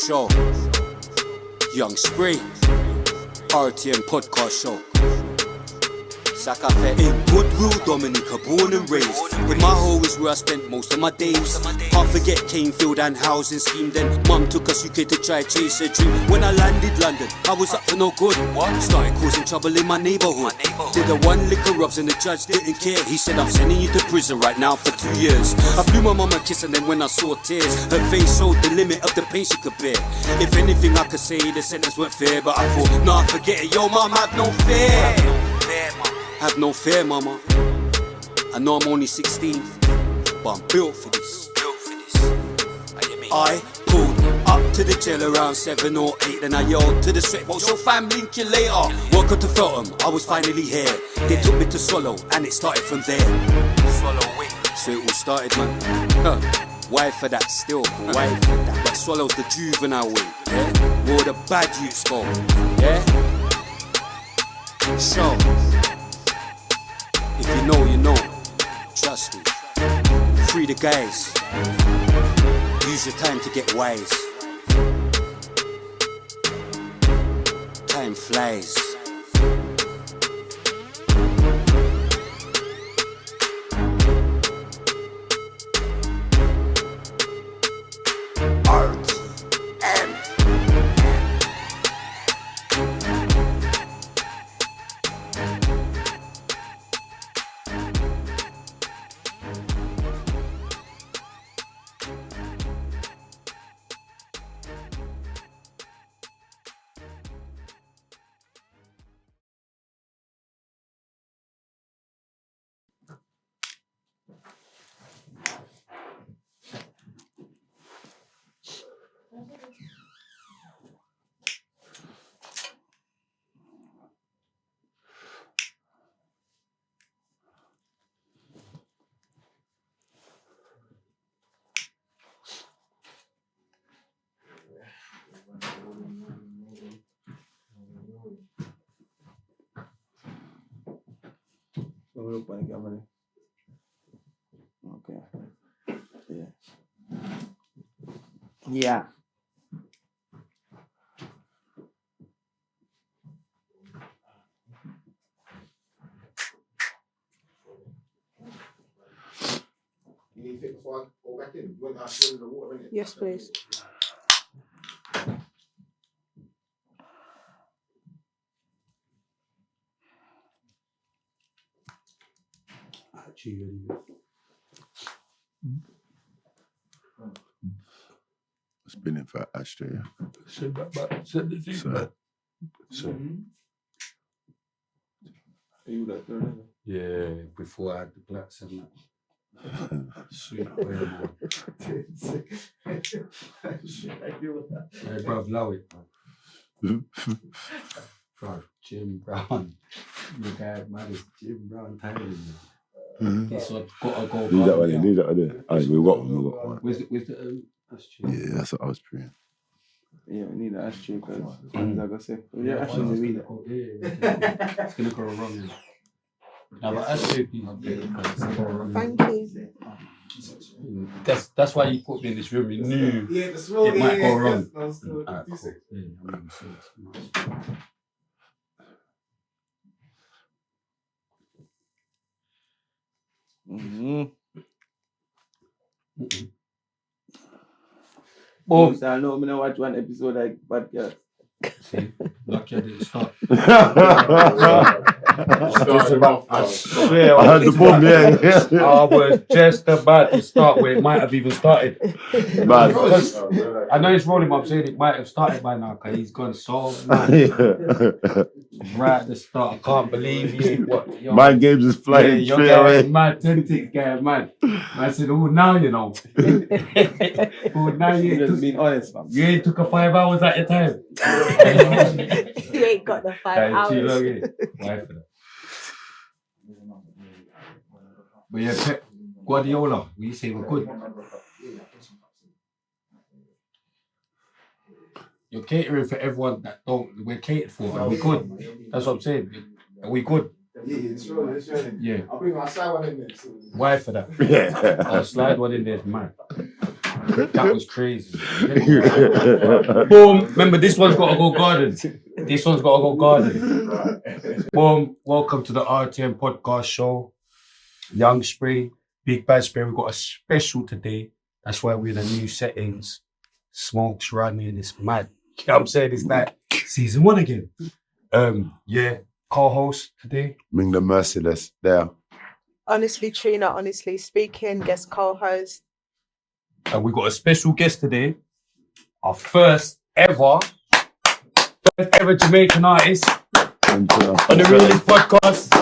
show. Young Spree, RTM podcast show. Sakafe in Goodwill, Dominica, born and raised. In my hole is where I spent most of my days. Can't forget Canefield and housing scheme. Then mum took us UK to try chase a dream. When I landed London, I was up for no good. Started causing trouble in my neighbourhood. Did a one liquor rubs and the judge didn't care. He said I'm sending you to prison right now for 2 years. I blew my mum a kiss and then when I saw tears, her face showed the limit of the pain she could bear. If anything I could say, the sentence weren't fair, but I thought, nah, forget it, yo mum, have no fear. Have no fear, mama. I know I'm only 16, but I'm built for this. I pulled up to the jail around 7 or 8, then I yelled to the sweat, what's your fam, link you later. Welcome to Feltham, I was finally here. They took me to Swallow, and it started from there. So it all started, man. Why for that still? Why for that? But Swallow's the juvenile wing, yeah? Where the bad youths go, yeah? Show. If you know, you know. Trust me. Free the guys. Use your time to get wise. Time flies. RTM. Look by the camera. Okay. Yeah. Yeah. You need to before I go back in. You want to ask in the water, innit? Yes, please. Spinning for ashtray, yeah. Send back, send the thing back. So, Are you that third? Yeah, before I had the blacks and that. Sweet boy, man. Hey, bro, blow it, bro. Bro, Jim Brown. The guy, man, is Jim Brown tiring, man. This one, gotta go. leave that one in, leave that one in. Alright, we got one. Where's the ashtray? Yeah, that's what I was praying. Yeah, we need an ashtray because fans are gonna say, oh, yeah, ashtray in the it's weed. gonna go, it's gonna go wrong. Yeah. Now, but ashtray, people, it's gonna go wrong. Thank you. That's why you put me in this room. You knew Yeah, the smell. it might go wrong. Alright, Alright, cool. Yeah, I mean, so it's nice. Boom. So I know I'm gonna watch one episode like podcast. See, lucky I didn't start. I heard the bomb, yeah. I was just about to start where it might have even started. Man. Because I know it's rolling, but I'm saying it might have started by now because he's gone so mad. Right at the start. I can't believe you. What, Mind games is flying you're straight getting away. mad, 10 ticks getting mad. I said, oh, now you know. Oh, now You just you being honest, man. You ain't took a 5 hours at your time. You ain't got the 5 That is too hours. long, eh? Why for that? But yeah, Pep Guardiola, we say we're good. You're catering for everyone that don't, we're catered for, and we good. That's what I'm saying. And we good. Yeah, it's rolling. Yeah. I'll bring my side one in there. So. Why for that? Yeah. I'll slide one in there, man. That was crazy. Boom. Remember, this one's got to go garden. This one's got to go garden. Boom. Welcome to the RTM podcast show. Young Spray, Big Bad Spray. We've got a special today. That's why we're in the new settings. Smokes running. It's mad. You know what I'm saying? It's like season 1 again. Yeah. Co-host today. Bring the merciless there. Honestly, Trina, honestly speaking, guest co-host. And we got a special guest today. Our first ever Jamaican artist on the Realist podcast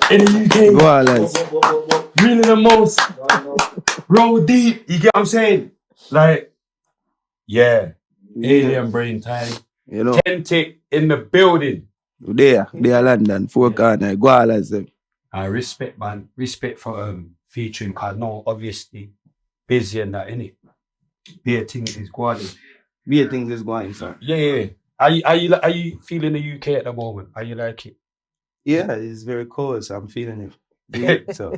in the UK. Go on, lads. Really the most. Roll deep. You get what I'm saying? Like, yeah. Alien brain time. You know, Tentic in the building. they are London, 4 corner. Go on, lads. I respect, man. Respect for featuring, cause no, obviously busy and that, innit? Beer things is going. Be things is going, sir. Yeah. Are you feeling the UK at the moment? Are you like it? Yeah, it's very cold, so I'm feeling it. Yeah, so,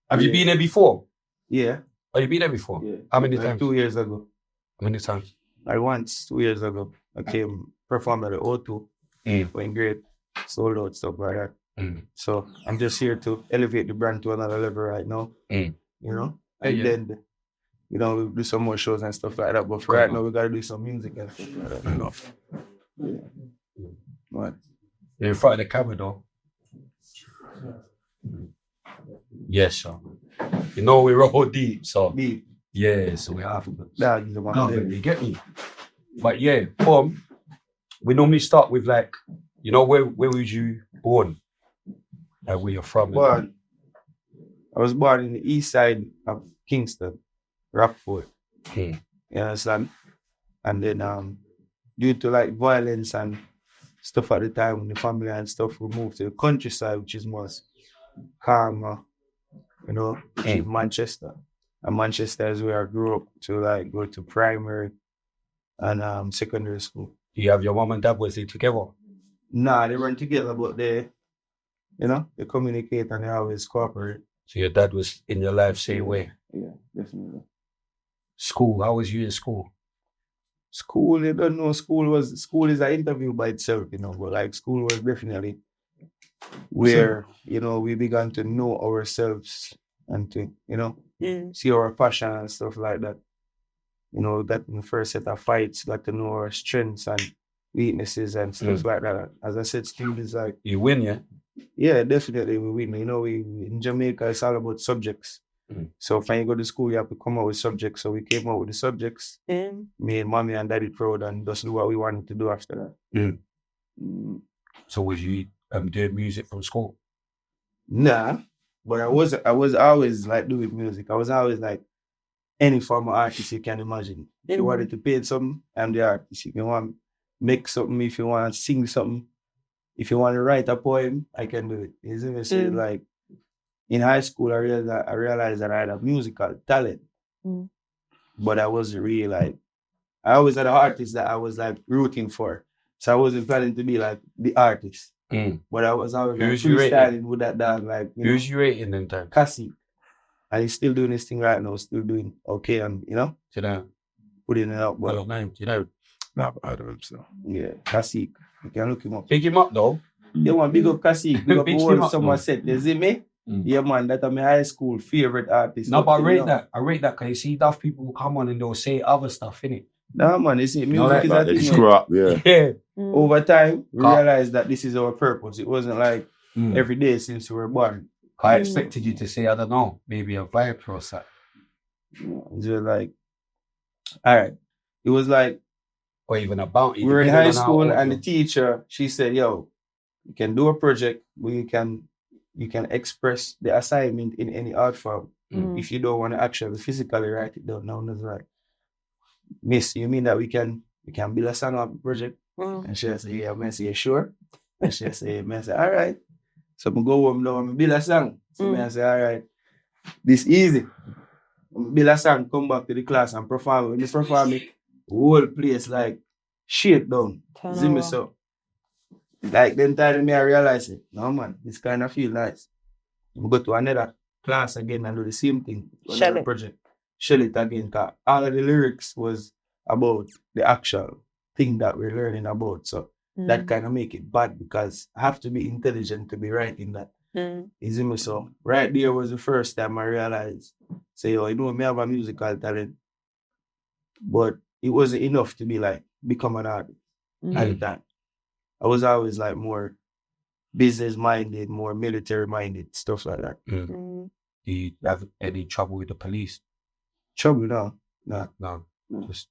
Have you been there before? yeah. Oh, you been there before? Yeah. How many Like times? 2 years ago. How many times? Like once, 2 years ago, I came perform at the O2. Went great, sold out, stuff like that. So I'm just here to elevate the brand to another level right now. You know? And then, you know, we'll do some more shows and stuff like that. But for right now, we gotta do some music and stuff like that. Yeah. What? You're in front of the camera though. Yes, sir. You know we roll deep, so Deep. yeah, so we have to. That is the one. No, you get me. But yeah, we normally start with like, you know, where was you born? Like where you're from? I was born in the east side of Kingston, Rockford. You understand? And then due to like violence and stuff at the time when the family and stuff, we moved to the countryside, which is more calmer, you know, which is Manchester. And Manchester is where I grew up to like go to primary and secondary school. You have your mom and dad, was they together? Nah, they weren't together, but they communicate and they always cooperate. So your dad was in your life same way? Yeah, definitely. School, how was you in school? School, you don't know, school is an interview by itself, you know, but like school was definitely where, you know, we began to know ourselves and to, you know, see our passion and stuff like that. You know, that in the first set of fights, got to know our strengths and weaknesses and stuff like that. As I said, school is like... You win, yeah? Yeah, definitely we win. You know, we in Jamaica, it's all about subjects. So when you go to school, you have to come out with subjects. So we came out with the subjects. Me and mommy and daddy proud and just do what we wanted to do after that. So was you doing music from school? Nah, but I was always like doing music. I was always like any form of artist you can imagine. If you wanted to paint something, I'm the artist. If you want to make something, if you want to sing something, if you want to write a poem, I can do it. You see me say, like, in high school, I realized that I had a musical talent. But I wasn't really like, I always had an artist that I was like rooting for. So I wasn't planning to be like the artist. But I was always like, freestyling with that dog. Like, who's you rating them time? Cassie. And he's still doing this thing right now, still doing okay, and you know, putting it out. But name, do you know? Nah, I don't know so. Yeah, Kasik. You can look him up. Pick him up though. Yeah, man, big up Kasik. Big up Pick him all up, someone though. said. You see me? Yeah, man, that's my high school favorite artist. No, but I rate that. I rate that because you see daft people who come on and they'll say other stuff, innit? No, man, you see, music like is Like, a they thing. screw up, yeah. Yeah. Over time, we realized that this is our purpose. It wasn't like every day since we were born. I expected you to say, I don't know, maybe a vibe or something. It's just like, all right. It was like, Or even a bounty. we were in depending high on how school old and you the teacher, she said, yo, you can do a project where you can express the assignment in any art form. If you don't want to actually physically write it down. Now it's like, miss, you mean that we can build a song on the project? And she said, yeah, man, say, you sure? And she said, man, say, all right. So I go home now and build a song. So I say, all right, this easy. Build a song, come back to the class and perform. When you perform it, the whole place like shake down. See me so. Like then time me I realize it. No man, this kind of feel nice. We go to another class again and do the same thing. Another project. shell it again. 'Cause all of the lyrics was about the actual thing that we're learning about. So that kind of make it bad because I have to be intelligent to be writing that. You see me? So right there was the first time I realized, say, oh, you know, me have a musical talent, but it wasn't enough to be like become an artist at the time. I was always like more business minded, more military minded, stuff like that. Do you have any trouble with the police? Trouble now? Nah. No. Just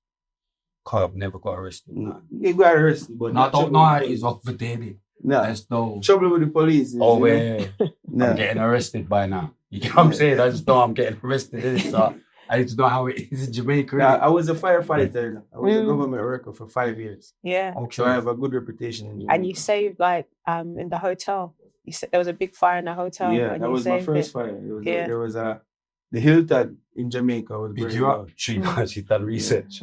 I've never got arrested. Nah. You got arrested, but No, I not don't trouble know with how the it is police. off the daily. Nah. There's no Trouble with the police. Is, oh you know? yeah. Nah. I'm getting arrested by now. You know what I'm saying? I just know I'm getting arrested in it, so I need to know how it is in Jamaica. Nah, I was a firefighter. I was a government worker for 5 years. Yeah. So I have a good reputation in And you saved like in the hotel. You said there was a big fire in the hotel. Yeah, and that you was my saved first it. fire. Yeah. There was the Hilton in Jamaica was Pick burning you up. down. She's done research.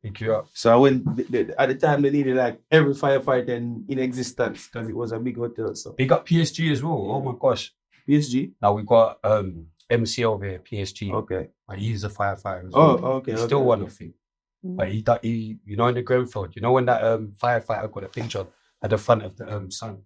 Pick you up. So I went at the time they needed like every firefighter in existence because it was a big hotel. So Big up PSG as well. Oh my gosh. PSG. Now we've got MC over here, PSG. Okay. But he's a firefighter as well. Okay. He's still one of them. But he you know in the Grenfell, you know when that firefighter got a picture at the front of the sun?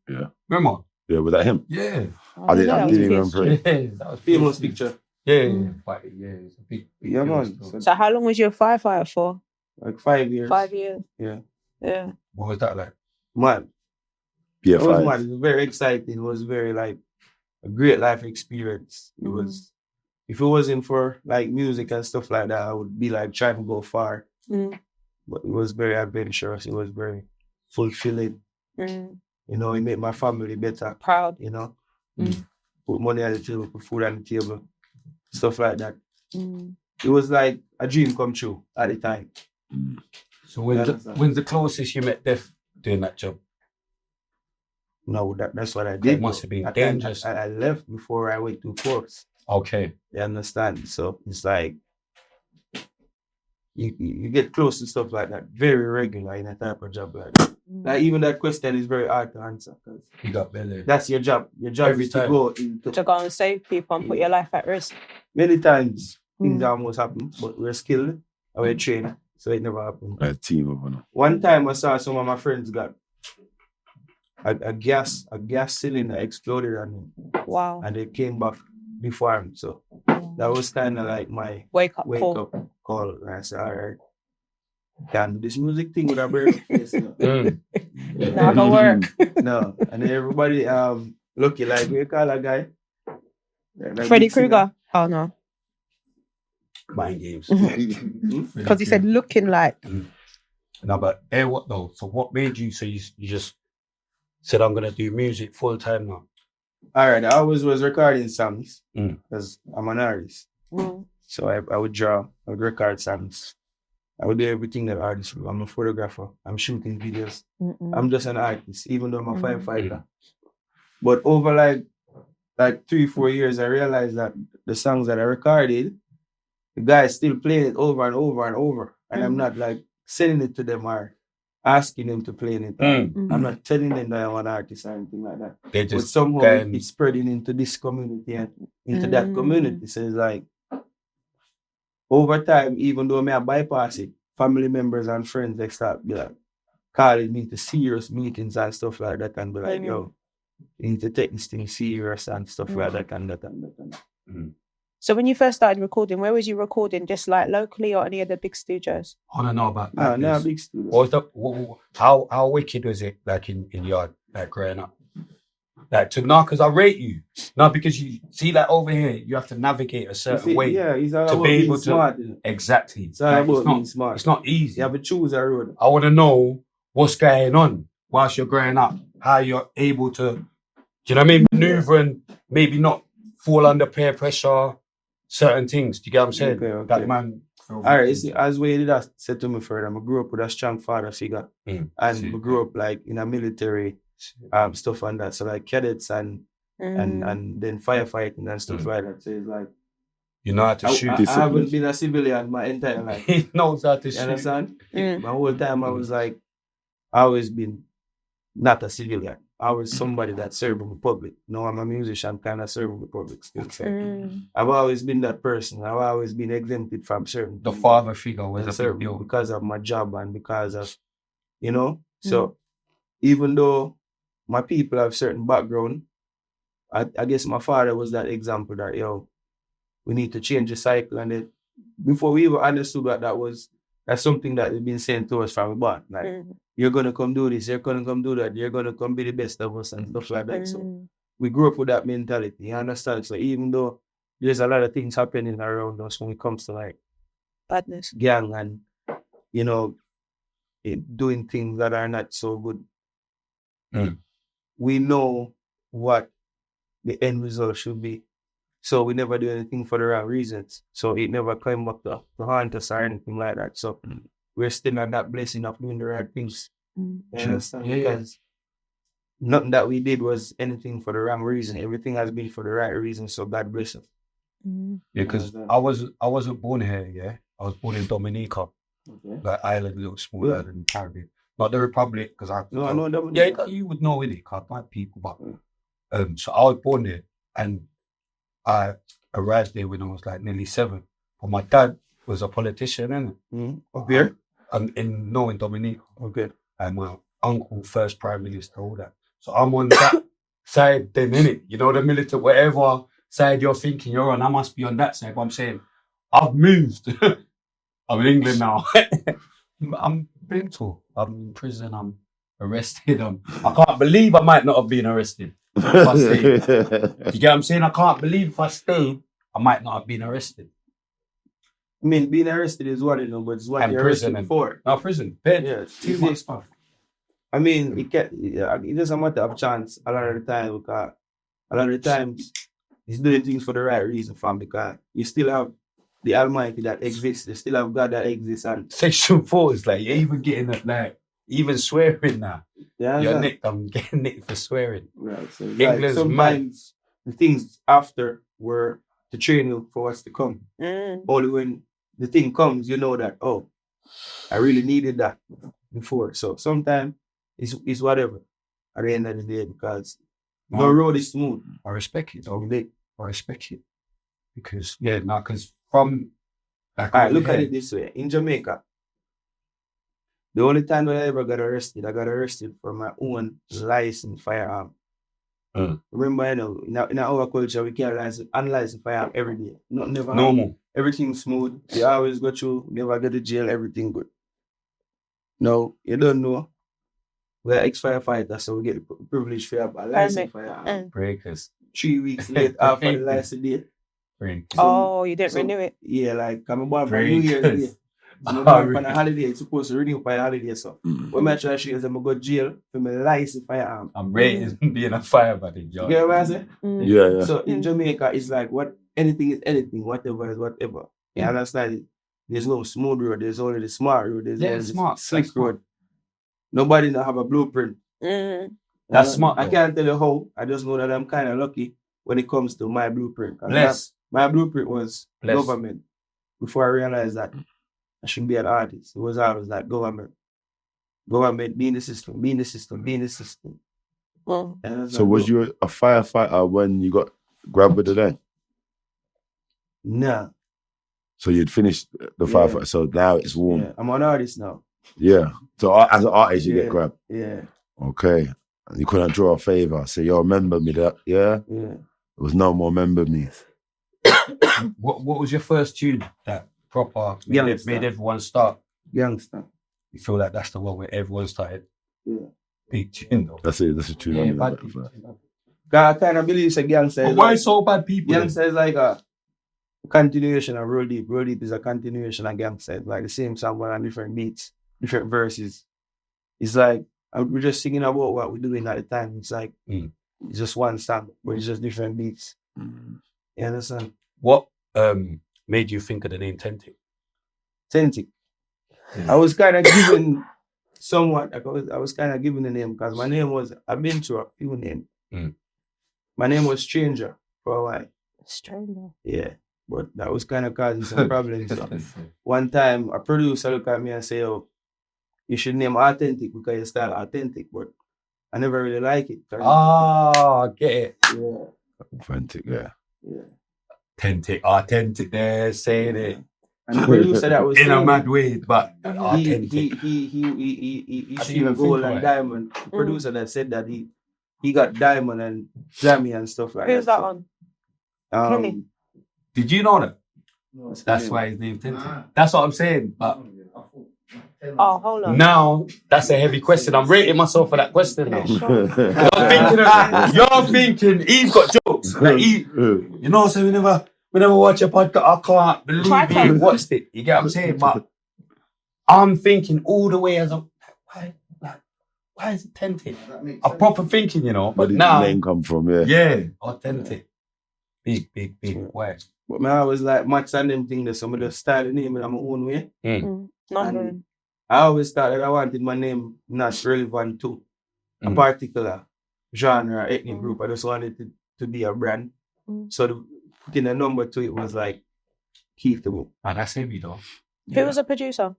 Yeah. Remember? Yeah, was that him? Yeah. I didn't remember it. Yeah, that was Famous PSG. picture. Yeah, but yeah, it's a big Yeah, deal man. still. So how long was you a firefighter for? Like 5 years. 5 years. Yeah. Yeah. What was that like? Man, Yeah, it was five. mad. It was very exciting. It was very like a great life experience. It was. If it wasn't for like music and stuff like that, I would be like trying to go far. But it was very adventurous. It was very fulfilling. You know, it made my family better. Proud. You know, put money on the table, put food on the table, stuff like that. It was like a dream come true at the time. So when's the closest you met death doing that job? No, that's what I did. It must have been At dangerous. times I left before I went to force. Okay. You understand? So it's like you get close to stuff like that very regular in a type of job like that. Like even that question is very hard to answer because You got belly. that's your job. Your job Every is to time. go into To go and save people and put your life at risk. many times things almost happen, but we're skilled and we're trained, so it never happened. A team of them. One time I saw some of my friends got a gas cylinder exploded on them Wow. and they came back before him. So that was kind of like my Wake up wake call. up call. And I said, all right, can't do this music thing with a bird face. You know? Not gonna work. No. And then everybody lucky like we call a guy. That Freddy big singer. Krueger. Oh no. Mind games. Because he said looking like. No, but what though? So what made you so you just said I'm gonna do music full time now? All right, I always was recording songs Mm. because I'm an artist. So I would draw, I would record songs. I would do everything that artists do. I'm a photographer. I'm shooting videos. I'm just an artist, even though I'm a firefighter. But over like 3-4 years, I realized that the songs that I recorded, the guys still playing it over and over and over. And I'm not like sending it to them or asking them to play it. I'm not telling them that I'm an artist or anything like that. They But just somehow going- it's spreading into this community and into that community. So it's like over time, even though I bypass it, family members and friends they start be like calling me to serious meetings and stuff like that and be like, yo, you need to take this thing serious and stuff like that and that and that. And that. So when you first started recording, where was you recording? Just like locally or any of the big studios? I want to know about No, BADNESS. big studio. What was the how wicked was it like in yard like growing up? Like to now because I rate you. Not because you see like over here you have to navigate a certain way. Yeah, it's all to about be being able to- smart. You know? Exactly. It's all Like, about being smart. It's not easy. You have to choose a road. I want to know what's going on whilst you're growing up, how you're able to, do you know what I mean, maneuver and maybe not fall under peer pressure, certain things. Do you get what I'm saying? Okay. That man. All right, you see, as we did that said to me further, I grew up with a strong father figure. And See. we grew up like in a military stuff and that. So like cadets and then firefighting and stuff like that. So it's like You know how to shoot. I haven't been a civilian my entire life. He knows how to You shoot. understand? My whole time I was like, I always been not a civilian. I was somebody that served the public. Now I'm a musician, kind of serving the public still. So I've always been that person. I've always been exempted from certain The things. father figure was And a serve big deal. because of my job and because of, you know. So even though my people have certain background, I guess my father was that example that, yo, we need to change the cycle. And then before we even understood that's something that they've been saying to us from the born. Like, you're going to come do this, you're going to come do that, you're going to come be the best of us and stuff like that. So we grew up with that mentality, you understand? So even though there's a lot of things happening around us when it comes to like badness, gang and, you know, doing things that are not so good, we know what the end result should be. So we never do anything for the wrong reasons. So it never came up to haunt us or anything like that. So we're still on that blessing of doing the right things. You understand? Because nothing that we did was anything for the wrong reason. Everything has been for the right reason. So God bless us. Yeah, because I wasn't born here, yeah. I was born in Dominica. Like island, little small island in the Caribbean. Not the Republic, because I know Dominica. Yeah, you would know it, because my people, but so I was born there and I arrived there when I was like nearly 7. But my dad was a politician, innit? Up here? In Dominica. Okay. And my uncle, first prime minister, all that. So I'm on that side then, innit? You know, the military, whatever side you're thinking you're on, I must be on that side. But I'm saying, I've moved. I'm in England now. I'm mental. I'm in prison. I'm arrested. I can't believe I might not have been arrested. If I stayed. You get what I'm saying? I can't believe if I stayed, I might not have been arrested. I mean, being arrested is what, but it's what you're arrested for. No, prison. Bed. Yeah, too much stuff. I mean, it doesn't matter of chance a lot of the time, because a lot of the times he's doing things for the right reason, fam, because you still have the Almighty that exists, you still have God that exists. And Section 4 is like, you're even getting it, like, even swearing now. Yeah, you're nicked, I'm getting nicked for swearing. Right. So England's sometimes the things after were to train you for what's to come. Only when the thing comes, you know that, oh, I really needed that before. So sometimes it's whatever at the end of the day, because no road is smooth. I respect it. I respect it. Because, because from... All right, look at it this way. In Jamaica, the only time that I ever got arrested, I got arrested for my own licensed firearm. Remember, in our culture, we carry unlicensed firearm every day. Never normal. Everything smooth. You always go through, never go to jail, everything good. No, you don't know. We're ex-firefighters, so we get the privilege to have a licensed firearm. Breakers. 3 weeks late after the license date. You didn't renew it? Yeah, like I'm born for New Year's Day. I'm born on a holiday. It's supposed to renew by a holiday. So when I try to show you, I'm going to go to jail for my license firearm. I'm raised being a firefighter. You get what I'm saying? Yeah. So in Jamaica, it's like anything is anything, whatever is whatever. You understand it? There's no smooth road. There's only the smart road. There's only the slick road. Nobody don't have a blueprint. That's smart. I can't tell you how. I just know that I'm kind of lucky when it comes to my blueprint. My blueprint was government. Before I realized that I shouldn't be an artist, it was always like government. Government, be in the system, be in the system, be in the system. So was you a firefighter when you got grabbed with the leg? Nah. So you'd finished the firefighter, so now it's warm. Yeah. I'm an artist now. Yeah. So as an artist, you get grabbed? Yeah. Okay. You couldn't draw a favor. Say, yo, remember me that? Yeah? Yeah. There was no more remember me. What was your first tune that proper made everyone start? Youngster. You feel like that's the one where everyone started? Yeah. Big tune though. That's it. That's a tune. Yeah, bad. I kind of believe it's a gangster. Why so bad people? Gangster is like a continuation of Roll Deep. Roll Deep is a continuation of Gangster. It's like the same song but on different beats, different verses. It's like we're just singing about what we're doing at the time. It's like it's just one song, but it's just different beats. You understand? What made you think of the name Tentic? Tentic. I was kind of given somewhat. I was kind of given the name because my name was. I've been through a few names. My name was Stranger for a while. Stranger. Yeah, but that was kind of causing some problems. So one time, a producer looked at me and said, "Oh, you should name Authentic because you style authentic." But I never really like it. Ah, get it. Yeah. Authentic, yeah. Authentic there, saying it. And the producer that was In a saying mad it, way, but he authentic. he I didn't seen even Gold think of and it. Diamond. The producer that said that he got Diamond and Jammy and stuff like Who's that. that on? Um, Did you know that? what's the That's name? why his name's Tintin. That's what I'm saying. But Oh, hold on. now, that's a heavy question. I'm rating myself for that question now. Yeah, sure. You're thinking he's got jokes. Like you know, so we never watch a podcast. I can't believe Try he to. watched it. You get what I'm saying? But I'm thinking all the way as a why is it Tintin? I'm proper thinking, you know. Where But did now, the name come from? Yeah. yeah, authentic. Big. Why? But man, I was like Max and them thing that some of the style the name in my own way. Numbering. I always thought that I wanted my name not relevant to a particular genre or ethnic group. I just wanted it to be a brand. So putting a number to it was like key to me. Ah, that's heavy though. Who was a producer?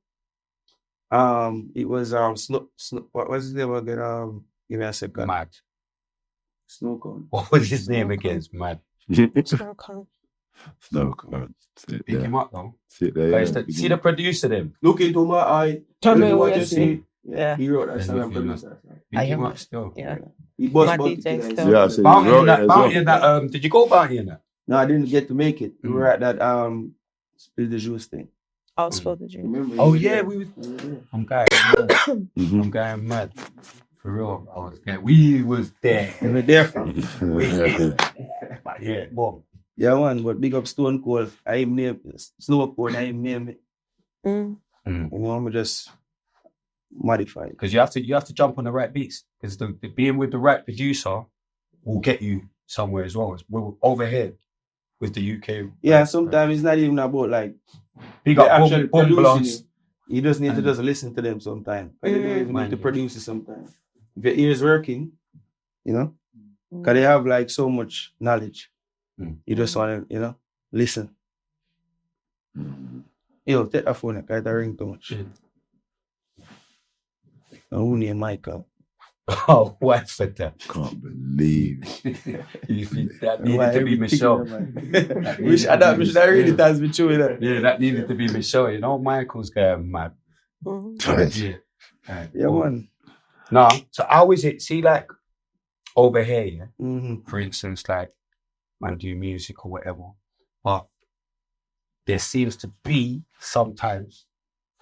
It was what was his name again? Give me a second. Mad. Snow Cone. What was his name again? It's mad. Snow Cone. No, can't sit Pick there. him up though. Sit there. Guys, Yeah. see the producer then. Look into my eye. Tell me what what you you see. Yeah. He wrote that song and Everything produced that song. Pick him am- up still. Yeah. He bust My Bounty DJ Killer. still. Yeah, so you Bounty wrote in it that, as Bounty well. in that, did you go Bounty in that? No, I didn't get to make it. We were at that Spill the Juice thing. I'll spill the juice. Remember? Oh you yeah, were we was. there. I'm going mad. For real, I was there. We was there. You were there for But yeah, boom. Yeah, man, but big up Stone Cold. I am name Snow Cone, I am name it. You know, I'm just modified. Because you have to jump on the right beats. Because the being with the right producer will get you somewhere as well. We're over here with the UK. Yeah, sometimes it's not even about like Big the up actual Boom producing Blunts. it. You just need to just listen to them sometimes. You don't even Man, need to yeah. produce it sometimes. If your ear is working, you know, because they have like so much knowledge. You just want to, you know, listen. Yo, take that phone, I can't ring too much. Uni and Michael. Oh, what's for that? Can't believe. You think that needed to be Michelle. I wish I really does be true with that. Yeah, that needed to be Michelle. You know, Michael's going mad. Yeah. Yeah, man. No, so how is it? See, like over here, yeah. For instance, like man do music or whatever, but there seems to be sometimes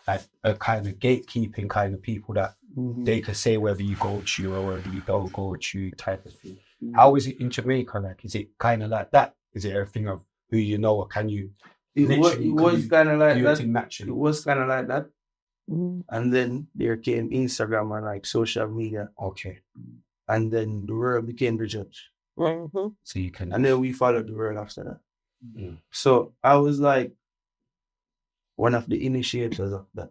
like a kind of gatekeeping kind of people that they can say whether you go to or whether you don't go to type of thing. How is it in Jamaica? Like, is it kind of like that? Is it a thing of who you know, or can you? It was kind of like that. Naturally? It was kind of like that. And then there came Instagram and like social media. Okay. And then the world became the judge. So you can. And then we followed the world after that. So I was like one of the initiators of that.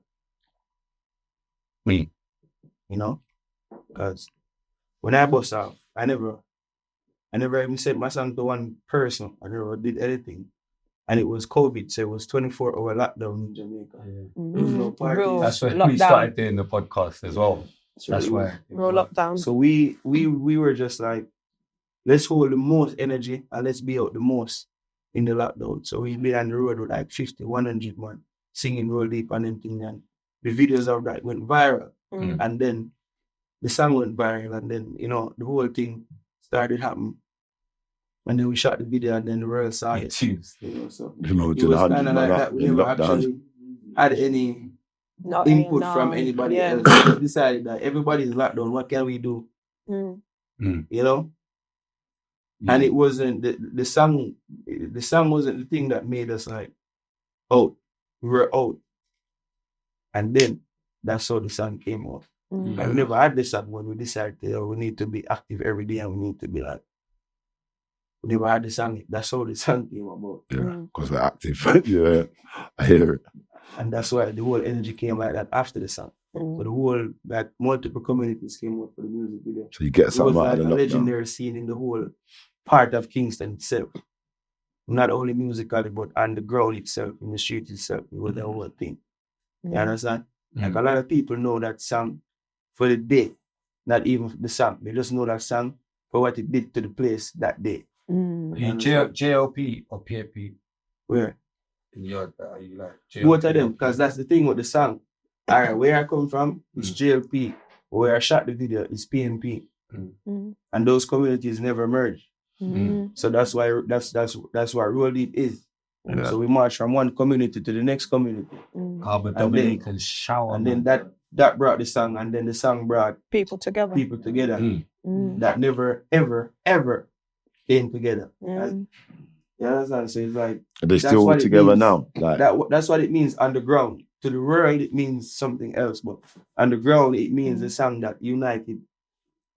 Me. You know? Because when I bust off, I never even sent my song to one person. I never did anything. And it was COVID, so it was 24-hour lockdown in Jamaica. There was no parties. That's when we Lockdown. started doing the podcast as well. That's why. Real lockdown. So we were just like, let's hold the most energy and let's be out the most in the lockdown. So we've been on the road with like 50, 100 man singing Roll Deep and everything. And the videos of that went viral. And then the song went viral. And then, you know, the whole thing started happening. And then we shot the video and then the world saw it. You know, so You know, it to was the kind of like that. We in never lockdown. actually had any Not input any, from no. anybody Yeah. else. We just decided that everybody's locked down. What can we do? You know? And it wasn't the song wasn't the thing that made us like out. We were out. And then that's how the song came out. And we never had the song when we decided we need to be active every day and we need to be like, we never had the song. That's how the song came about. Yeah, because we're active. Yeah, I hear it. And that's why the whole energy came like that after the song. So the whole, like, multiple communities came out for the music video. So you get It was something out like of a the lockdown. legendary scene in the whole part of Kingston itself. Not only musically, but on the ground itself, in the street itself. It was the whole thing. You understand? Like a lot of people know that song for the day. not even the song. They just know that song for what it did to the place that day. Mm. Are you JLP or PFP? Where? In your, are you like JLP? Both of them, because that's the thing with the song. All right, where I come from is JLP. Where I shot the video is PNP. Mm. And those communities never merge. Mm. So that's why that's what Roll Deep is. Yeah. So we march from one community to the next community. But Dominican shower. And then that brought the song, and then the song brought People together. people together Mm. that never, ever, ever came together. Mm. You understand? So it's like Are they that's still what it together means. now? Like, that's what it means underground. To the world, it means something else, but underground, it means a song that united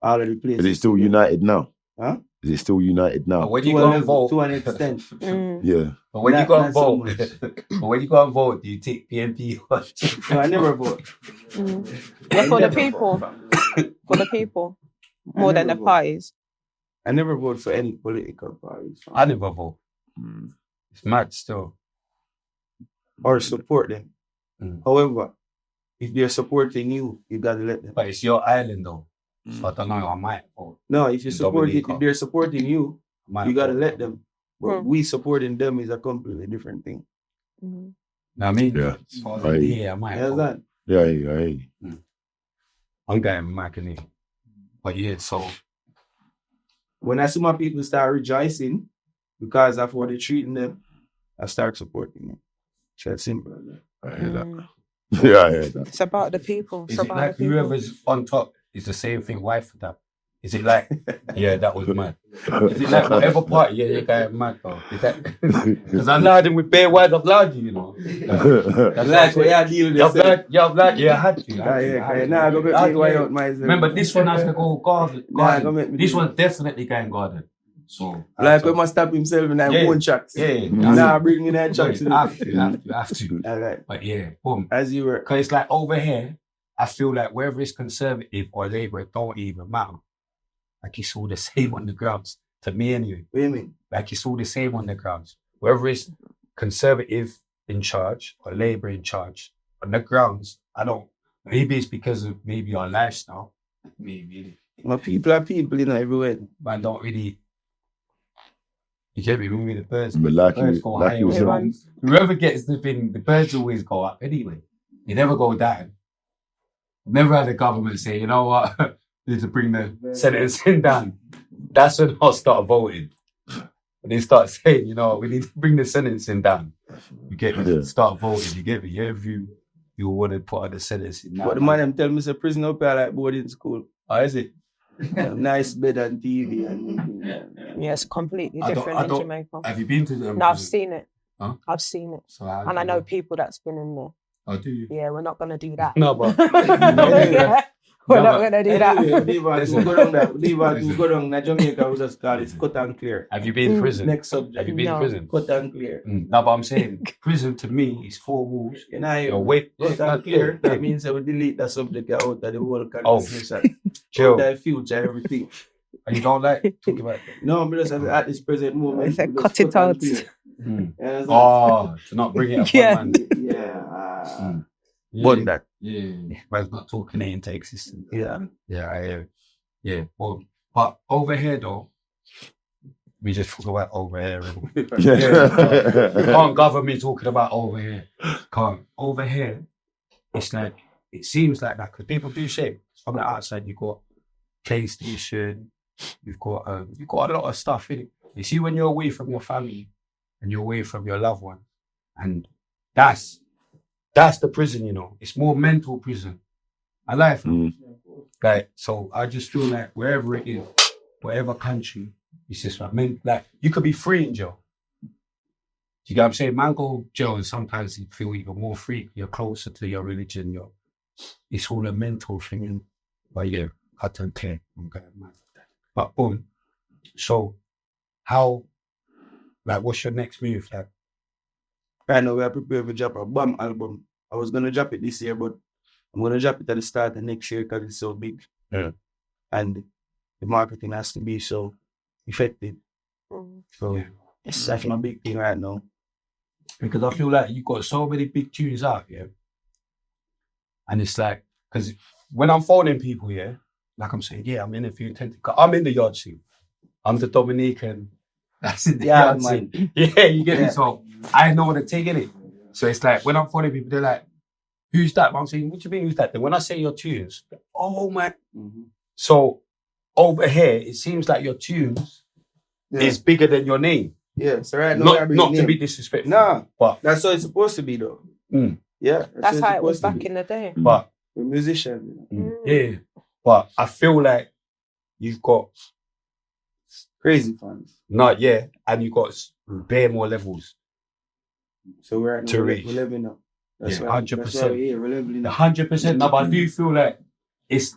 all of the places. is it still united now? Huh? Is it still united now? But when you go and vote, to an extent. Yeah. but when you Not- go not and so vote, much. but when you go and vote, do you take PNP? No, I never vote. Yeah, for the people. For the people. More than the never vote. parties. I never vote for any political parties I never vote. It's mad still. or support them. Mm. However, if they're supporting you, you gotta let them. But it's your island though. So I don't know, I might vote. No, if you support it, Dominica. if they're supporting you, I might you gotta vote. let them. But Mm. we supporting them is a completely different thing. Mm. Know what I mean? Yeah. As far as Right. yeah, I might You vote. understand? Yeah. I'm going Mac in it. But yeah, so When I see my people start rejoicing because of what they're treating them, I start supporting them. It's that simple. as that. I hear that. Mm. Yeah, I hear that. It's about the people. It's is it about like the people. whoever's on top is the same thing? Why for that? Is it like yeah, that was mad. Is it like whatever party? Yeah, you're going mad though. Because I lied him with bare words. I've lied you, you know. That's Like what you deal with I've yourself. lied. Yeah, I had to. Nah, go make me way out myself. Remember, this one has to go garden. Nah, go make me This do one's definitely going garden. So Like we must stop himself in that Yeah. one tracks. yeah, Nah, bring me that tracks. have to. All right. But yeah, boom. As you were. Because it's like over here, I feel like whether it's conservative or Labour, it don't even matter. Like it's all the same on the grounds. To me anyway. What do you mean? Like it's all the same on the grounds. Whether it's conservative in charge or Labour in charge, on the grounds, I don't. Maybe it's because of maybe our lifestyle. Maybe. My people are people, you know, everywhere. But I don't really. You get me? Moving the birds. But like Birds you, go like higher. you was Everyone- Whoever gets the thing, the birds always go up anyway. They never go down. I've never had a government say, you know what, we need to bring the sentencing down. That's when I'll start voting. When they start saying, you know, we need to bring the sentencing down. You get me? Yeah. Start voting. You get me? Yeah, if you want to put on the sentencing down. But the man them tell me, say, prison up here like boarding school. Oh, is it? Nice bed and TV. And, Yeah, it's completely I don't- different I in don't- Jamaica. Have you been to them? No, I've seen it. Huh? I've seen it. So how And do I you know people that's been in there. Oh, do you? Yeah, we're not going to do that. No, but Yeah, we're No, not but- going to do that. anyway, leave out to go down that. Leave out to go down. Now Jamaica, we just call it cut and clear. have you been in prison? Next subject. Have you been No. in prison? Cut and clear. No, but I'm saying prison to me is 4 walls. You know, You're wait. cut and clear. That means I will delete that subject out of the whole Oh. conversation. Chill. The future, everything. And you don't like talking about that? No, because at this present moment, It's like we just cut it and out. clear. You understand? Oh, to not bring it up. Yeah. Man. Yeah. Yeah. But that. Yeah. Man's not talking it into existence. Yeah. Yeah, I hear. Yeah. Well, but over here though, we just talk about over here. You can't govern me talking about over here. Can't. Over here, it's like, it seems like that because people do say from the outside, you've got PlayStation, you've got a lot of stuff in it. You see, when you're away from your family and you're away from your loved one, and that's the prison, you know. It's more mental prison. I like it. Like, so I just feel like wherever it is, whatever country, it's just like you could be free in jail. You get what I'm saying? Man go to jail and sometimes you feel even more free. You're closer to your religion. It's all a mental thing. But yeah, cut and clear. I'm going mad with that. But boom. So how, like, what's your next move? Like, Right now, we are prepared to drop a bomb album. I was going to drop it this year, but I'm going to drop it at the start of next year because it's so big. Yeah. And the marketing has to be so effective. So Yeah. that's my big thing right now. because I feel like you've got so many big tunes out here. And it's like, because when I'm phoning people, yeah, like I'm saying, yeah, I'm in a few tent. I'm in the yard scene. I'm the Dominican. That's in the yard man. scene. Yeah, you get Yeah. me? So I know what to take in it. So it's like when I'm following people, they're like, who's that? But I'm saying, what do you mean who's that? Then when I say your tunes, oh man. So over here, it seems like your tunes is bigger than your name. Yeah, so right now Not to be disrespectful. Nah, but that's how it's supposed to be though. Yeah, That's how it was supposed to back be. in the day. but We're musicians. You know? yeah. But I feel like you've got Crazy fans. not yet, and you've got bare more levels. So we're To reach. We're living up. That's Yeah, why 100%. That's why we're here. We're living up. 100%. No, but I do feel like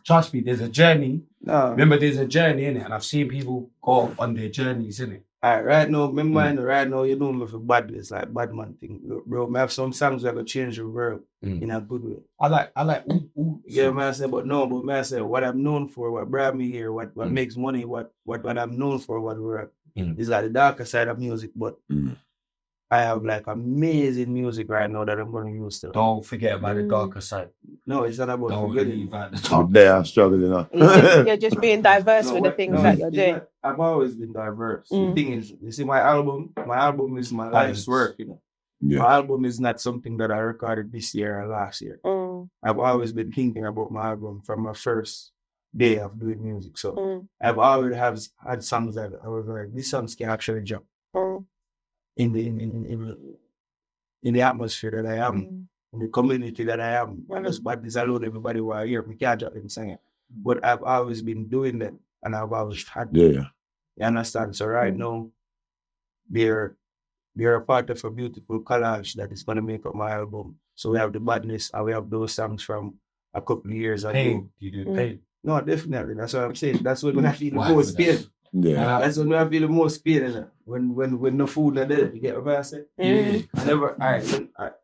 trust me, there's a journey. No. Remember, there's a journey in it, and I've seen people go on their journeys in it. Alright, right now, remember, right now, you know me for badness, like bad man thing. Look, bro, I have some songs that will change the world in a good way. I like, ooh. You get what I say? But I say, what I'm known for, what brought me here, what makes money, what I'm known for, what work, is like the darker side of music, but I have like amazing music right now that I'm going to use to. Don't forget about the darker side. No, it's not about Don't forgetting. leave about the darker They are struggling now. You're just being diverse with the things that you're doing. I've always been diverse. The thing is, you see, my album is my life's work, you know. Yeah. My album is not something that I recorded this year or last year. I've always been thinking about my album from my first day of doing music. So I've always had songs that I was like, these songs can actually jump in the atmosphere that I am, in the community that I am. I just bad this alone, everybody who are here, we can't jump and sing it. But I've always been doing that, and I've always had to. Yeah. You understand? So right now, they're a part of a beautiful collage that is going to make up my album. So we have the badness, and we have those songs from a couple of years ago. pain. You do pain. No, definitely. That's what I'm saying. That's when I feel the most pain. Yeah. That's when I feel the most pain. You know? When no food are there, you get what I say? Yeah.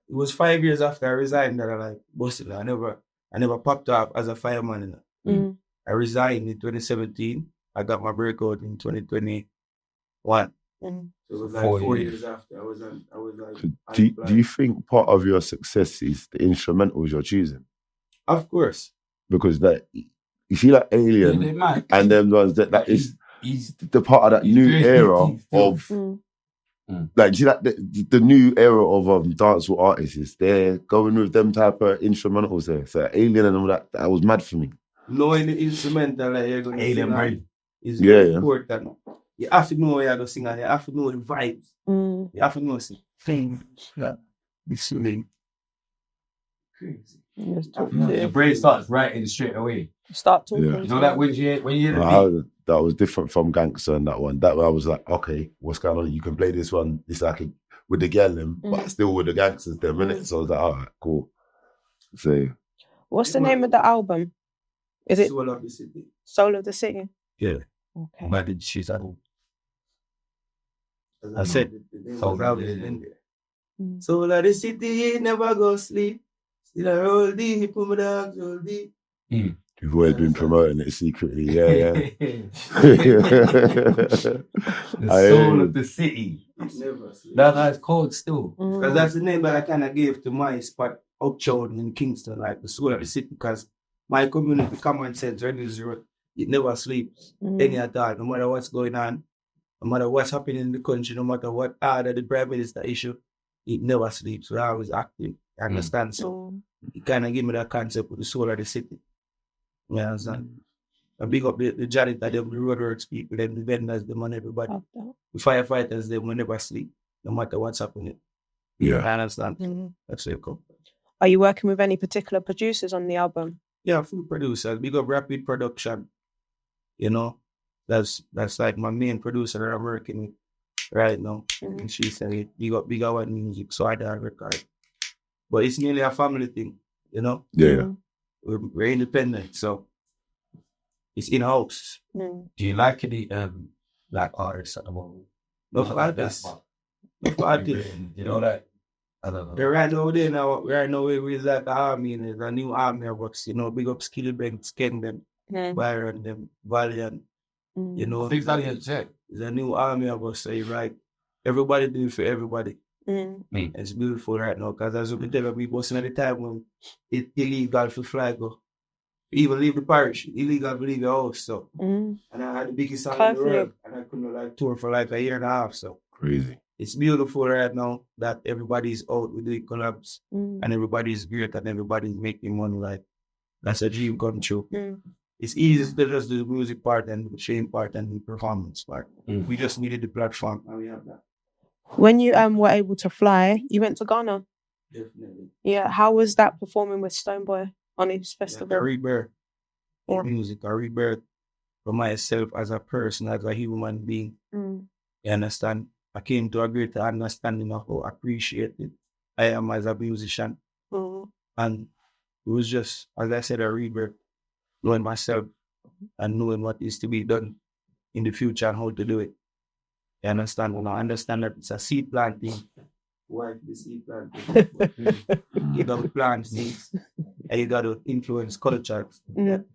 It was 5 years after I resigned that I like busted. I never popped up as a fireman. You know? I resigned in 2017. I got my breakout in 2021. So it was like 4 years after. I was like. So do you think part of your success is the instrumentals you're choosing? Of course. Because that you see like Alien and them ones that is the part of that new era of like you see that the new era of dancehall artists, they're going with them type of instrumentals there. So Alien and all that was mad for me. Knowing the instrumental that you're going to Alien sing brain is very important. You have to know where you're going to sing and you have to know the vibes. You have to know the feeling. Crazy. Your brain starts writing straight away. Start talking. Yeah. You know that when you hear the beat? That was different from Gangster and that one. That one I was like, okay, what's going on? You can play this one. It's like with the girl them, but still with the gangsters them, innit? So I was like, all right, cool. So, what's the name of the album? Is it Soul of the City? Soul of the City? Yeah. Okay. Where did she say? I said Soul of the City. Soul of the City, never go sleep. Still I roll deep, put my dogs roll deep. you've always been promoting it secretly, yeah. The Soul of the City. Never sleep. That's cold still. Because that's the name that I kind of gave to my spot uptown in Kingston, like the Soul of the City, because my community common sense, it never sleeps any at all, no matter what's going on, no matter what's happening in the country, no matter what the Prime Minister issue, it never sleeps. We're always active. I understand. So it kind of give me that concept of the Soul of the City. You understand? I big up the janitor, the roadworks people, the vendors, them and everybody. The firefighters, them will never sleep, no matter what's happening. Yeah. I understand. That's it. Are you working with any particular producers on the album? Yeah, food producers. Big up Rapid Production. You know, that's like my main producer that I'm working with right now. And she said, big up one music, so I don't record. But it's mainly a family thing, you know? Yeah. We're independent, so it's in-house. Do you like any black artists at the moment? No artists. You know that? I don't know. They're right now we're like an army, there's a new army of us, you know, big up Skillbank, Sken them, Byron them, Valiant, you know. Things that you check. There's a new army of us, so you're right. Everybody do it for everybody. It's beautiful right now, because as you can tell me, busting at the time when it's illegal to fly go. Even leave the parish, illegal to leave your house. So, Mm. and I had the biggest song in the Curfew. world, and I couldn't like tour for like a year and a half. So Crazy. it's beautiful right now that everybody's out with the collabs Mm. and everybody's great and everybody's making money. Like that's a dream come true. Mm. It's easy to just do the music part and the shame part and the performance part. Mm. We just needed the platform and we have that. When you were able to fly, you went to Ghana. Definitely. Yeah. How was that performing with Stoneboy on his Yeah, festival? a rebirth. Yeah. Music, a rebirth for myself as a person, as a human being. Mm. You understand? I came to a greater understanding of how appreciated I am as a musician. Mm. And it was just, as I said, a rebirth, knowing myself and knowing what is to be done in the future and how to do it. You understand? When I understand that it's a seed planting, why the seed planting? You got to plant seeds and you got to influence culture. Mm.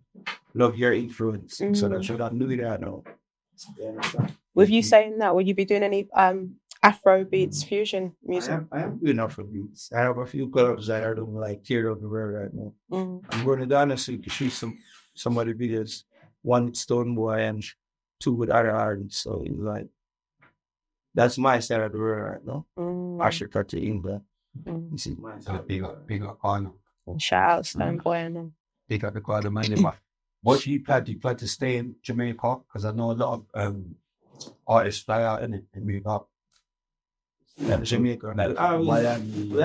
Love your influence. So Mm. that you don't do that now. You understand? With you saying that, will you be doing any Afro beats fusion music? I am doing Afro beats. I have a few clubs that are doing like tear up the world right now. Mm. I'm going to Dynasty to shoot some of the videos. One with Stoneboy and two with other artists. So it's like that's my side of the world right now. Mm. Africa to England. Mm. This is my So side. big up Ghana. Shout out Stoneboy and them. Big up the Ghana man. What do you plan? Do you plan to stay in Jamaica? Because I know a lot of artists fly out in it and move up. Jamaica. Like Miami. We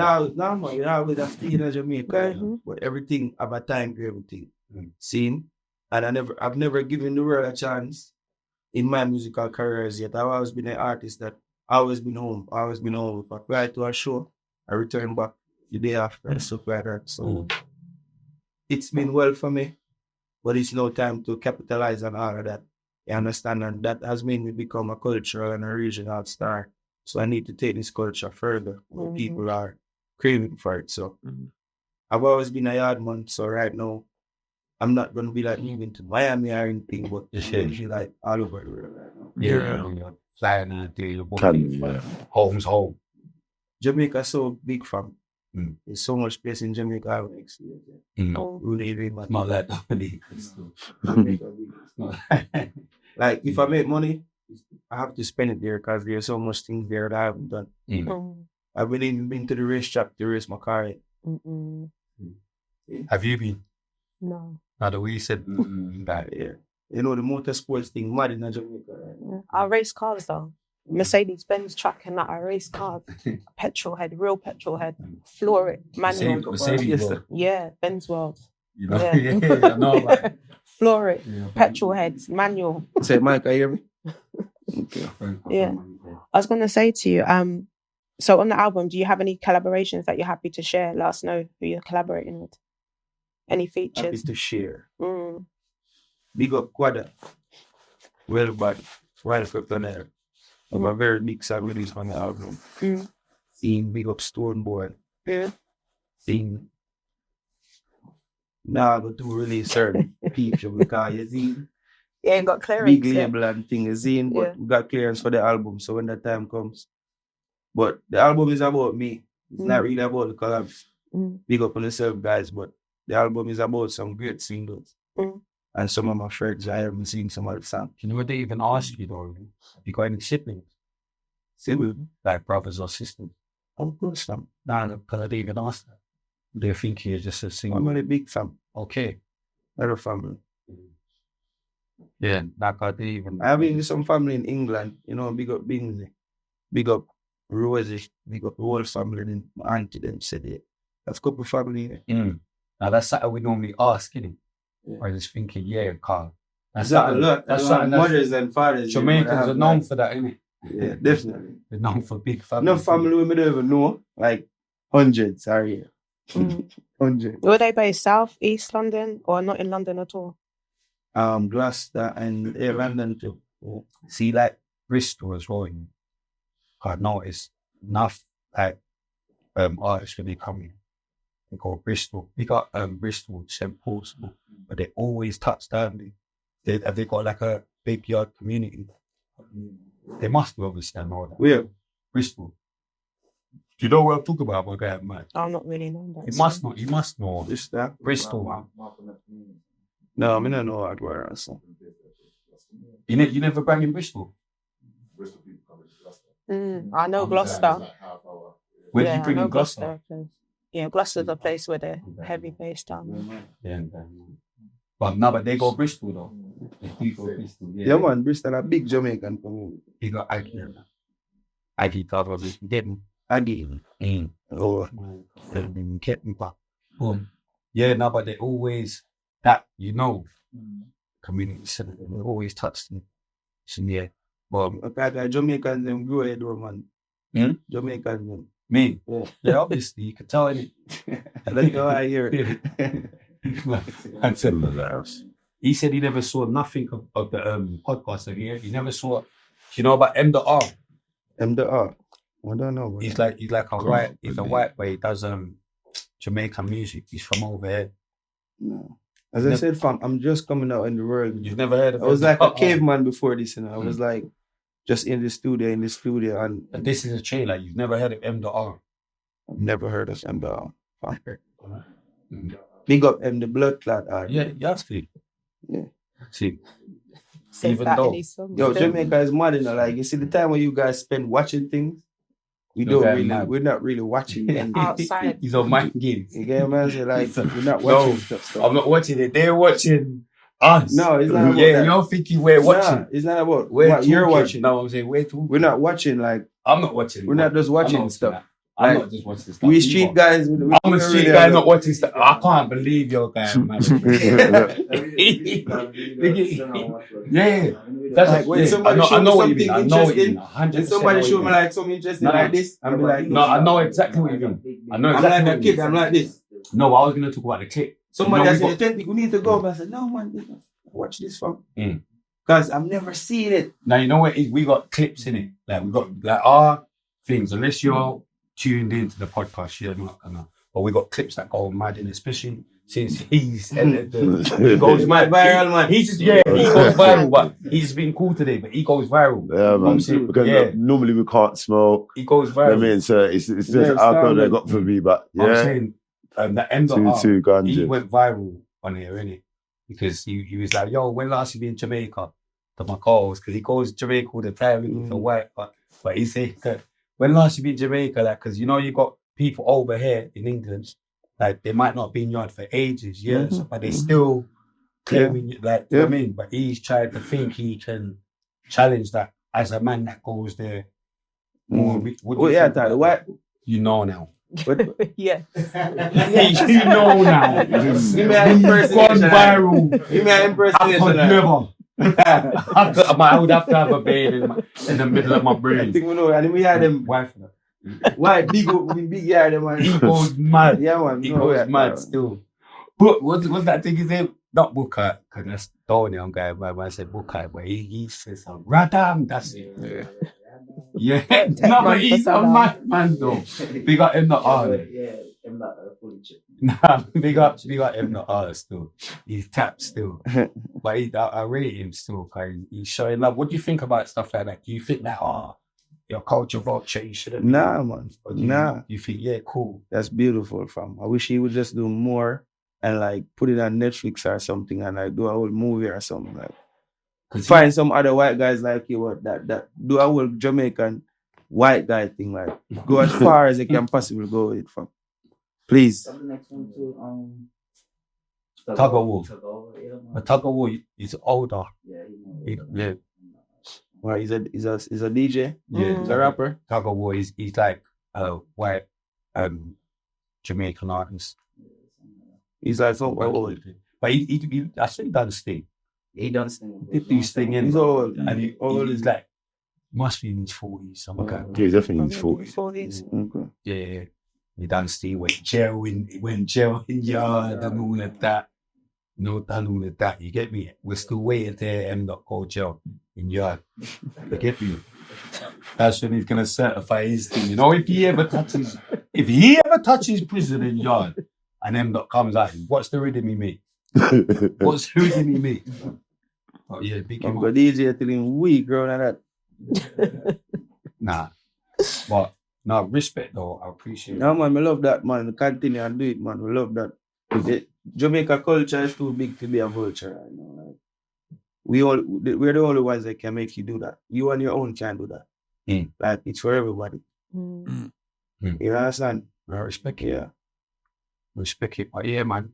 always have to in Jamaica. Mhm. But everything have a time for everything. Mm. See? And I've never given the world a chance in my musical careers yet. I've always been an artist that always been home. If I fly to a show, I return back the day after and stuff like that. So it's been well for me. But it's no time to capitalize on all of that. You understand? And that has made me become a cultural and a regional star. So I need to take this culture further where people are craving for it. So I've always been a yard man. So right now, I'm not going to be like moving to Miami or anything, but it's going to be like all over the world right now. Yeah. Flying out there, your Yeah. home's home. Jamaica is so big fam. Mm. There's so much place in Jamaica I would experience. Oh. Really much. Not that nobody. Jamaica big. Like if I make money, I have to spend it there because there's so much things there that I haven't done. Mm. I've even been to the racetrack to race my car. Mm-mm. Have you been? No. Now the way you said that. Yeah. You know, the motorsports thing mad in Jamaica right now. Yeah. I race cars though. Mercedes-Benz truck and that I race cars. Petrol head, real petrol head. Floor it, manual. Mercedes world. Yeah, Benz world. You know? Yeah. Yeah, I know about it. Floor it, Yeah. petrol heads, manual. Say, Mike, can you hear me? Yeah. I was gonna say to you, so on the album, do you have any collaborations that you're happy to share? Let us know who you're collaborating with. Any Happy features? to share. Mm. Big up Quada. Well bad. Well equipped on there. I'm a very big song release on the album. Mm. Seeing Big Up Stoneboy. Yeah. Seeing now go to release certain feature because you see You ain't got clearance. big Yeah. label and thing is in, but Yeah. we got clearance for the album. So when that time comes, but the album is about me. It's not really about the collabs. Mm. Big up on yourself, guys. But the album is about some great singles Mm. and some of my friends. I haven't seen some of the songs. You know what they even ask you though? Have you got any siblings? Like brothers or sisters? Of course, fam. No, because they even ask that. They think you're just a I'm single. only big fam. Okay. Not a family. Yeah, like I didn't even. I have even some family in England. You know, big up Bingley, big up Rosie, big up the whole family. And my auntie them said it. That's a couple family. Now that's something we normally ask, innit? Yeah. I just thinking, yeah, Carl. That's a lot. That's That's something. mothers and fathers. Jamaicans are known for that, innit? Yeah, definitely. They're known for big families. No family we don't even know. Like hundreds are here. Mm. Hundreds. Were they based South, East London, or not in London at all? Gloucester and London too. Oh. See, like Bristol as well. I noticed enough like artists when they come in. They go Bristol. We got Bristol, St. Paul's, but they always touch down. They got like a big yard community. They must be obviously know that. Where? Bristol. Do you know what I'm talking about, my guy, man? I'm not really known that. You must know. You must know This that. Bristol, man. No, I don't know what word also. You never bang in Bristol? Bristol people come into Gloucester. I know It's Gloucester. like half hour. Where Yeah, did you bring I know in Gloucester? Gloucester. Yeah, Gloucester's a place where they're heavy based down there. Yeah. But they go Bristol though. They go Bristol. Yeah, man, Bristol a big Jamaican community. He got Aggie. Aggie thought of it. He didn't. Aggie. Oh, Kept me back. Boom. Yeah, no, but they always community center. They always touched me. So yeah. But okay, Jamaicans them grow head though, man. Jamaicans them. me, Yeah. obviously you could tell it. That's how I hear it. And said, he said he never saw nothing of the podcast of here. He never saw. You know about M.R. M.R. I don't know. Bro. He's like a white. He's a white boy. He does Jamaican music. He's from over here. No. As I said, fam, I'm just coming out in the world. You've never heard of I was like a caveman before this, I was like just in the studio, and this is a trailer. You've never heard of M.R. I've never heard of M.R. Big up M, the blood clot. Yeah, yes, yeah. See, Says even that in though his song. Yo, Jamaica is mad, like you see the time when you guys spend watching things, we're not really watching them. Outside. He's on mind games. You get what I'm saying? Like we're not watching stuff. I'm not watching it. They're watching us. No, it's not about yeah, that. you're thinking we're watching. Nah, it's not about what you're watching. No, I'm saying we're not watching. Like I'm not watching. We're not just watching stuff. I'm Like, not just watching stuff. we street guys. I'm a street guy not watching stuff. I can't believe your guy, man. Yeah. That's like when somebody I know what you something mean. I know what you interesting, mean. and somebody show me like something interesting like this, I'm like, no, I know exactly what you mean. I know I'm exactly like a kid, I'm like this. No, I was going to talk about the clip. Somebody said, we need to go. But I said, no, man, watch this from. Because I've never seen it. Now, you know what? We got clips in it. Like, we got like our things. Unless you're tuned into the podcast, you're not gonna. But we got clips that go mad, and especially since he goes mad viral, man. He goes viral, but he's been cool today, but he goes viral. Yeah, man. Because normally we can't smoke. He goes viral. I mean, so it's just alcohol they got for me, but yeah. I'm saying the M.R. Two he went viral on here, innit? Because he was like, yo, when last you been in Jamaica? To my calls, because he goes to Jamaica all the time, he's a white, but he said, when last you been in Jamaica, like, because you know you got people over here in England, like they might not be in yard for ages, years, but they still claiming, like, you know what I mean? But he's trying to think he can challenge that as a man that goes there. More, what? You know now. Yeah. You know now. Give me an impersonation. Gone viral. Give me an impersonation. I could never. I would have to have a vein in the middle of my brain. I think we know, and we had them white, big yard, man. He goes mad. Yeah, man. He goes mad still. But what's that thing his name? Not Booker, because that's Tony on guy. My man said Booker, but he says Radam. That's it. Yeah. No, but he's a mad man though. Big up M.R. Nah, big up M.R. still. He's tapped still. But I rate him still, because he's showing love. What do you think about stuff like that? Do you think that, your culture vulture, you shouldn't? Nah, man. Nah. You think, yeah, cool. That's beautiful, fam. I wish he would just do more and like put it on Netflix or something and like do a whole movie or something like. Find some other white guys like you that do a whole Jamaican white guy thing, like go as far as they can possibly go with it, fam. Please. The next one to Tug of War. But Tug of War is older. Yeah. Well, he's a DJ. Yeah, he's a rapper. Tug of War he's like a white Jamaican artist. He's like so old. But he I think he done Sting. He done Sting. He do Sting in. He's old. And he is like must be in his 40s, something like that. Yeah, he's definitely in his 40s. 40s. Okay. Yeah. He done Sting went jail in yard and all of that. No done all of that. You get me? We're still waiting to end up go jail in yard. You get me? That's when he's gonna certify his thing. You know, if he ever touches prison in yard and M.Dot comes out, what's the rhythm he make? What's the rhythm he make? Oh yeah, big him I'm up. got DJ till him weak, girl, and that. Nah. But no, respect though, I appreciate it. No, man, I love that, man. Continue and do it, man. We love that. Jamaica culture is too big to be a vulture right now. Like, we're the only ones that can make you do that. You on your own can't do that. Like, it's for everybody. You understand? I respect it. Yeah. Respect it. But yeah, man.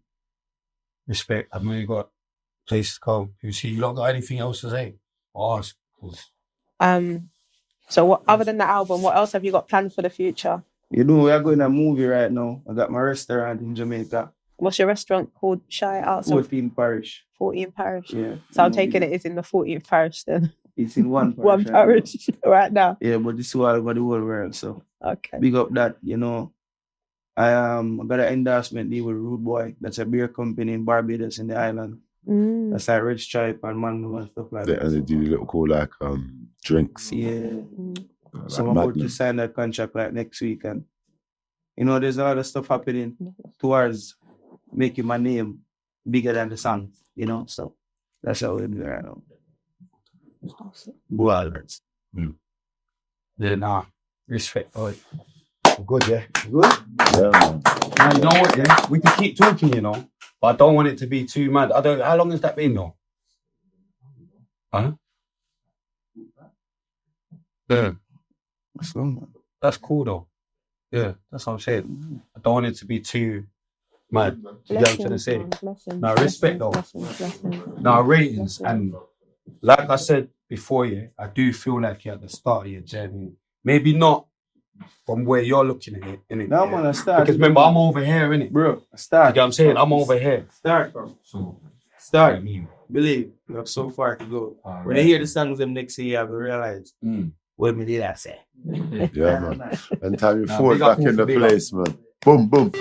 Respect. I've only got place to go. You see, you not got anything else to say? Ask. So what other than the album, what else have you got planned for the future? You know, we are going to a movie right now. I got my restaurant in Jamaica. What's your restaurant called? Shout it out. 14th Parish. 14th Parish. Yeah. So I'm taking it in the 14th Parish then. It's in one parish. One parish right now. Yeah, but this is all over the whole world. So Okay. big up that, you know. I got an endorsement deal with Rude Boy. That's a beer company in Barbados in the island. That's like Red Stripe and Magnum and stuff like that. And they do the little cool like drinks. Yeah. Like So I'm about to Magnum. sign that contract like next week, and you know, there's a lot of stuff happening towards making my name bigger than the song, you know. So that's how we're doing right now. Well, yeah, nah. Respect. Oh, good, yeah. Good. Yeah, man. Man, you know what, yeah? We can keep talking, you know, but I don't want it to be too mad. How long has that been, though? Huh? Yeah. That's long, man. That's cool, though. Yeah, that's what I'm saying. I don't want it to be too mad. You know what I'm trying to say? Now, respect, though. Now, ratings, and like I said before, yeah, I do feel like you're at the start of your journey. Maybe not from where you're looking at it, innit? Now, man, I start. Because remember, I'm over here, innit? Bro, I You start. know what I'm saying? I'm over here. Start, bro. So, Start. I mean, Believe, you have so far to go. When I hear the songs them next year, I will realize what me did I say. Yeah, man. And time you Nah, fall big up, back in the big up. place, man. Boom, boom.